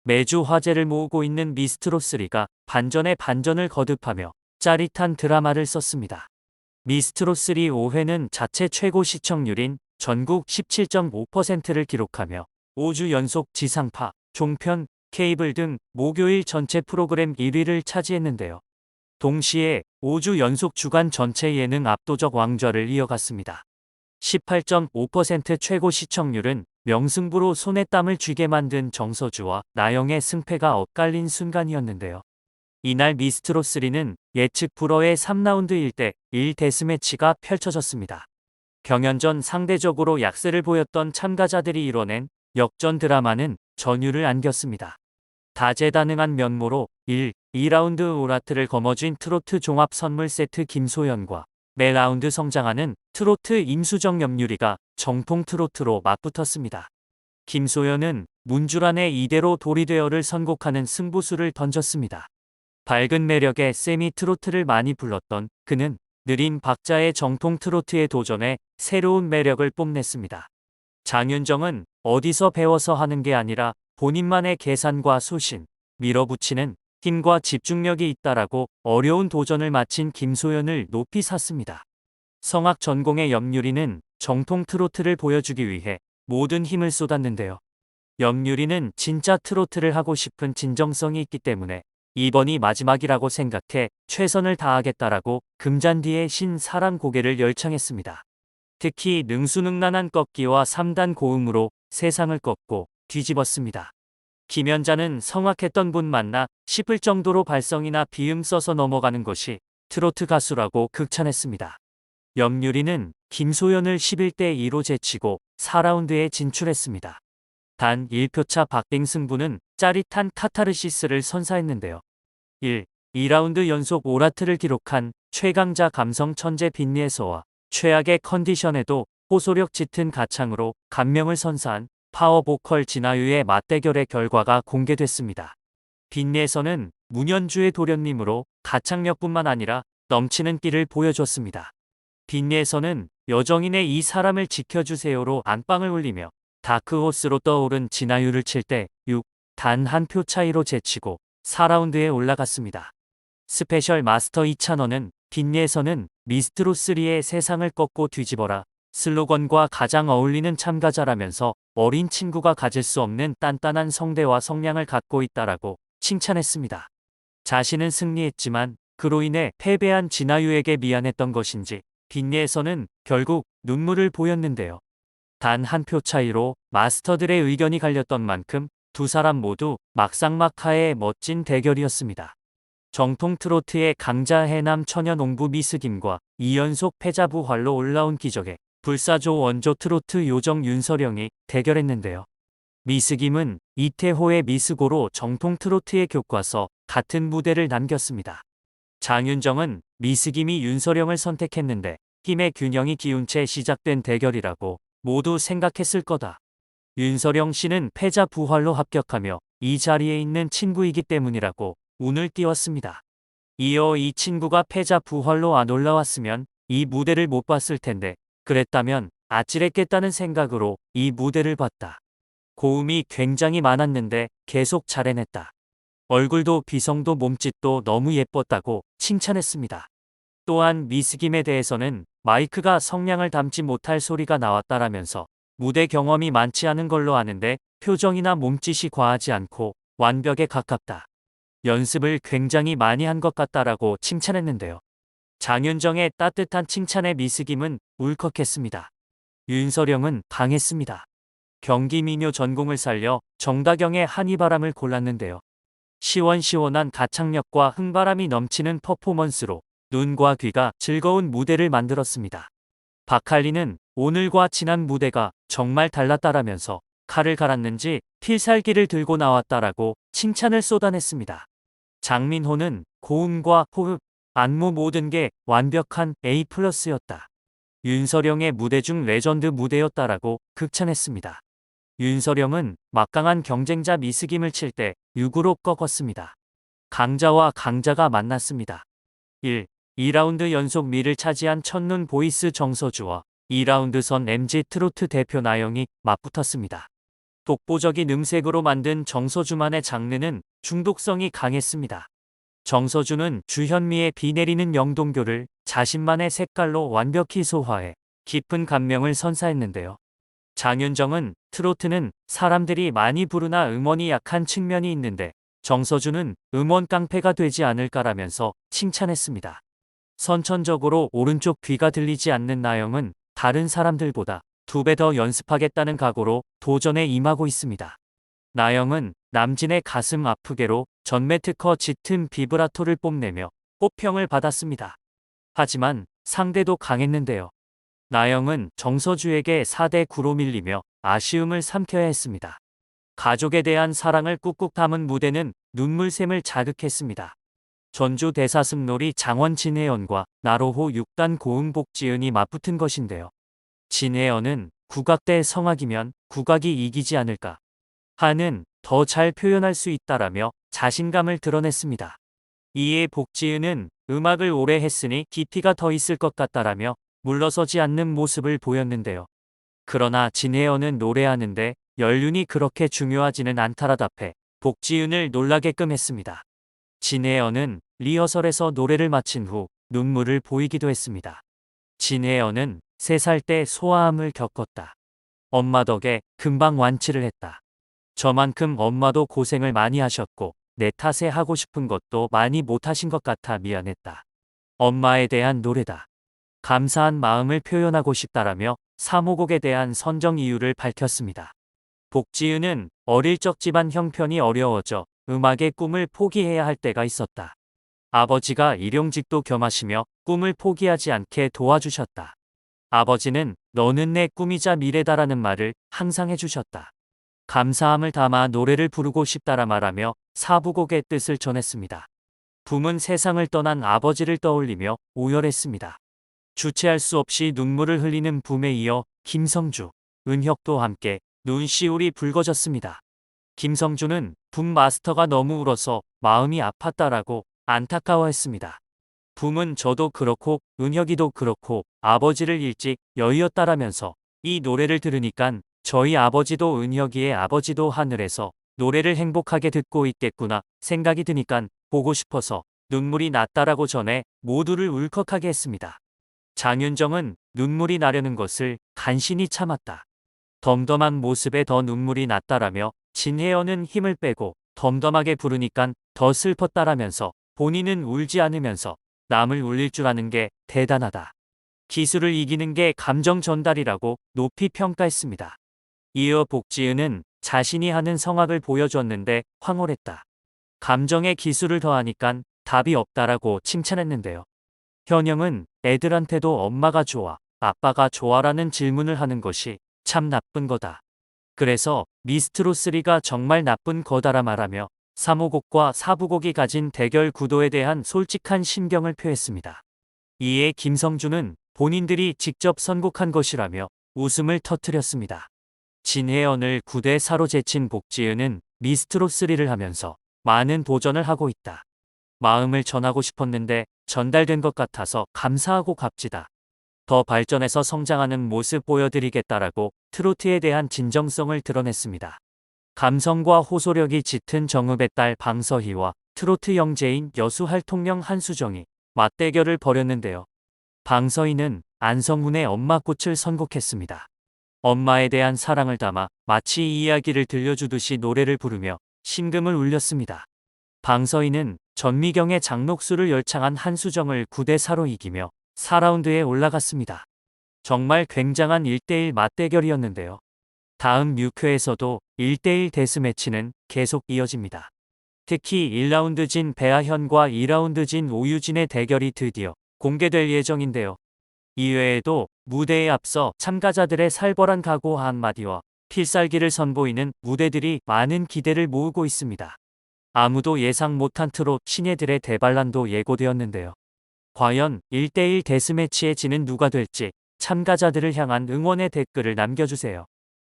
매주 화제를 모으고 있는 미스트롯3가 반전에 반전을 거듭하며 짜릿한 드라마를 썼습니다. 미스트롯3 5회는 자체 최고 시청률인 전국 17.5%를 기록하며 5주 연속 지상파, 종편, 케이블 등 목요일 전체 프로그램 1위를 차지했는데요. 동시에 5주 연속 주간 전체 예능 압도적 왕좌를 이어갔습니다. 18.5% 최고 시청률은 명승부로 손에 땀을 쥐게 만든 정서주와 나영의 승패가 엇갈린 순간이었는데요. 이날 미스트롯3는 예측 불허의 3라운드 1대 1 데스매치가 펼쳐졌습니다. 경연전 상대적으로 약세를 보였던 참가자들이 이뤄낸 역전 드라마는 전율을 안겼습니다. 다재다능한 면모로 1, 2라운드 오라트를 거머쥔 트로트 종합 선물 세트 김소연과 매 라운드 성장하는 트로트 임수정 염유리가 정통 트로트로 맞붙었습니다. 김소연은 문주란의 이대로 도리되어를 선곡하는 승부수를 던졌습니다. 밝은 매력의 세미 트로트를 많이 불렀던 그는 느린 박자의 정통 트로트에 도전해 새로운 매력을 뽐냈습니다. 장윤정은 어디서 배워서 하는 게 아니라 본인만의 계산과 소신, 밀어붙이는 힘과 집중력이 있다라고 어려운 도전을 마친 김소연을 높이 샀습니다. 성악 전공의 염유리는 정통 트로트를 보여주기 위해 모든 힘을 쏟았는데요. 염유리는 진짜 트로트를 하고 싶은 진정성이 있기 때문에 이번이 마지막이라고 생각해 최선을 다하겠다라고 금잔디의 신 사랑 고개를 열창했습니다. 특히 능수능란한 꺾기와 3단 고음으로 세상을 꺾고 뒤집었습니다. 김연자는 성악했던 분 맞나 싶을 정도로 발성이나 비음 써서 넘어가는 것이 트로트 가수라고 극찬했습니다. 염유리는 김소연을 11대 2로 제치고 4라운드에 진출했습니다. 단 1표차 박빙 승부는 짜릿한 카타르시스를 선사했는데요. 1, 2라운드 연속 오라트를 기록한 최강자 감성 천재 빈니에서와 최악의 컨디션에도 호소력 짙은 가창으로 감명을 선사한 파워보컬 진아유의 맞대결의 결과가 공개됐습니다. 빈니에서는 문현주의 도련님으로 가창력뿐만 아니라 넘치는 끼를 보여줬습니다. 빈니에서는 여정인의 이 사람을 지켜주세요로 안방을 울리며 다크호스로 떠오른 진아유를 칠 때 6, 단 한 표 차이로 제치고 4라운드에 올라갔습니다. 스페셜 마스터 이찬원은 빈니에서는 미스트롯3의 세상을 꺾고 뒤집어라 슬로건과 가장 어울리는 참가자라면서 어린 친구가 가질 수 없는 단단한 성대와 성량을 갖고 있다라고 칭찬했습니다. 자신은 승리했지만 그로 인해 패배한 진아유에게 미안했던 것인지 빈니에서는 결국 눈물을 보였는데요. 단 한 표 차이로 마스터들의 의견이 갈렸던 만큼 두 사람 모두 막상막하의 멋진 대결이었습니다. 정통 트로트의 강자 해남 천연옹부 미스김과 2연속 패자 부활로 올라온 기적의 불사조 원조 트로트 요정 윤서령이 대결했는데요. 미스김은 이태호의 미스고로 정통 트로트의 교과서 같은 무대를 남겼습니다. 장윤정은 미스김이 윤서령을 선택했는데 힘의 균형이 기운 채 시작된 대결이라고 모두 생각했을 거다. 윤서령 씨는 패자 부활로 합격하며 이 자리에 있는 친구이기 때문이라고 운을 띄웠습니다. 이어 이 친구가 패자 부활로 안 올라왔으면 이 무대를 못 봤을 텐데 그랬다면 아찔했겠다는 생각으로 이 무대를 봤다. 고음이 굉장히 많았는데 계속 잘 해냈다. 얼굴도 비성도 몸짓도 너무 예뻤다고 칭찬했습니다. 또한 미스김에 대해서는 마이크가 성량을 담지 못할 소리가 나왔다라면서 무대 경험이 많지 않은 걸로 아는데 표정이나 몸짓이 과하지 않고 완벽에 가깝다. 연습을 굉장히 많이 한 것 같다라고 칭찬했는데요. 장윤정의 따뜻한 칭찬에 미스김은 울컥했습니다. 윤서령은 강했습니다. 경기민요 전공을 살려 정다경의 한이바람을 골랐는데요. 시원시원한 가창력과 흥바람이 넘치는 퍼포먼스로 눈과 귀가 즐거운 무대를 만들었습니다. 박할리는 오늘과 지난 무대가 정말 달랐다라면서 칼을 갈았는지 필살기를 들고 나왔다라고 칭찬을 쏟아냈습니다. 장민호는 고음과 호흡, 안무 모든 게 완벽한 A+였다. 윤서령의 무대 중 레전드 무대였다라고 극찬했습니다. 윤서령은 막강한 경쟁자 미스김을 칠 때 6으로 꺾었습니다. 강자와 강자가 만났습니다. 1, 2라운드 연속 미를 차지한 첫눈 보이스 정서주와 2라운드 선 MG 트로트 대표 나영이 맞붙었습니다. 독보적인 음색으로 만든 정서주만의 장르는 중독성이 강했습니다. 정서주는 주현미의 비 내리는 영동교를 자신만의 색깔로 완벽히 소화해 깊은 감명을 선사했는데요. 장윤정은 트로트는 사람들이 많이 부르나 음원이 약한 측면이 있는데 정서주는 음원 깡패가 되지 않을까라면서 칭찬했습니다. 선천적으로 오른쪽 귀가 들리지 않는 나영은 다른 사람들보다 2배 더 연습하겠다는 각오로 도전에 임하고 있습니다. 나영은 남진의 가슴 아프게로 전매 특허 짙은 비브라토를 뽐내며 호평을 받았습니다. 하지만 상대도 강했는데요. 나영은 정서주에게 4대 9로 밀리며 아쉬움을 삼켜야 했습니다. 가족에 대한 사랑을 꾹꾹 담은 무대는 눈물샘을 자극했습니다. 전주 대사슴놀이 장원 진혜연과 나로호 6단 고음 복지은이 맞붙은 것인데요. 진혜연은 국악대 성악이면 국악이 이기지 않을까 하는 더 잘 표현할 수 있다라며 자신감을 드러냈습니다. 이에 복지은은 음악을 오래 했으니 깊이가 더 있을 것 같다라며 물러서지 않는 모습을 보였는데요. 그러나 진혜연은 노래하는데 연륜이 그렇게 중요하지는 않다라 답해 복지은을 놀라게끔 했습니다. 진혜연은 리허설에서 노래를 마친 후 눈물을 보이기도 했습니다. 진혜연은 3살 때 소아암을 겪었다. 엄마 덕에 금방 완치를 했다. 저만큼 엄마도 고생을 많이 하셨고 내 탓에 하고 싶은 것도 많이 못하신 것 같아 미안했다. 엄마에 대한 노래다. 감사한 마음을 표현하고 싶다라며 3호곡에 대한 선정 이유를 밝혔습니다. 복지은은 어릴 적 집안 형편이 어려워져 음악의 꿈을 포기해야 할 때가 있었다. 아버지가 일용직도 겸하시며 꿈을 포기하지 않게 도와주셨다. 아버지는 너는 내 꿈이자 미래다라는 말을 항상 해주셨다. 감사함을 담아 노래를 부르고 싶다라 말하며 4부곡의 뜻을 전했습니다. 붐은 세상을 떠난 아버지를 떠올리며 오열했습니다. 주체할 수 없이 눈물을 흘리는 붐에 이어 김성주, 은혁도 함께 눈시울이 붉어졌습니다. 김성주는 붐 마스터가 너무 울어서 마음이 아팠다라고 안타까워했습니다. 붐은 저도 그렇고 은혁이도 그렇고 아버지를 일찍 여의었다라면서 이 노래를 들으니깐 저희 아버지도 은혁이의 아버지도 하늘에서 노래를 행복하게 듣고 있겠구나 생각이 드니깐 보고 싶어서 눈물이 났다라고 전해 모두를 울컥하게 했습니다. 장윤정은 눈물이 나려는 것을 간신히 참았다. 덤덤한 모습에 더 눈물이 났다라며 진혜연은 힘을 빼고 덤덤하게 부르니깐 더 슬펐다라면서 본인은 울지 않으면서 남을 울릴 줄 아는 게 대단하다. 기술을 이기는 게 감정 전달이라고 높이 평가했습니다. 이어 복지은은 자신이 하는 성악을 보여줬는데 황홀했다. 감정의 기술을 더하니깐 답이 없다라고 칭찬했는데요. 현영은 애들한테도 엄마가 좋아, 아빠가 좋아라는 질문을 하는 것이 참 나쁜 거다. 그래서 미스트롯3가 정말 나쁜 거다라 말하며 3호곡과 4부곡이 가진 대결 구도에 대한 솔직한 심경을 표했습니다. 이에 김성주는 본인들이 직접 선곡한 것이라며 웃음을 터뜨렸습니다. 진혜연을 9대 4로 제친 복지은은 미스트롯3를 하면서 많은 도전을 하고 있다. 마음을 전하고 싶었는데 전달된 것 같아서 감사하고 값지다. 더 발전해서 성장하는 모습 보여드리겠다라고 트로트에 대한 진정성을 드러냈습니다. 감성과 호소력이 짙은 정읍의 딸 방서희와 트로트 영재인 여수 활동명 한수정이 맞대결을 벌였는데요. 방서희는 안성훈의 엄마꽃을 선곡했습니다. 엄마에 대한 사랑을 담아 마치 이야기를 들려주듯이 노래를 부르며 심금을 울렸습니다. 방서희는 전미경의 장녹수를 열창한 한수정을 9대 4로 이기며 4라운드에 올라갔습니다. 정말 굉장한 1대1 맞대결이었는데요. 다음 6회에서도 1대1 데스매치는 계속 이어집니다. 특히 1라운드 진 배아현과 2라운드 진 오유진의 대결이 드디어 공개될 예정인데요. 이외에도 무대에 앞서 참가자들의 살벌한 각오 한마디와 필살기를 선보이는 무대들이 많은 기대를 모으고 있습니다. 아무도 예상 못한 트롯 신예들의 대반란도 예고되었는데요. 과연 1대1 데스매치에 지는 누가 될지 참가자들을 향한 응원의 댓글을 남겨주세요.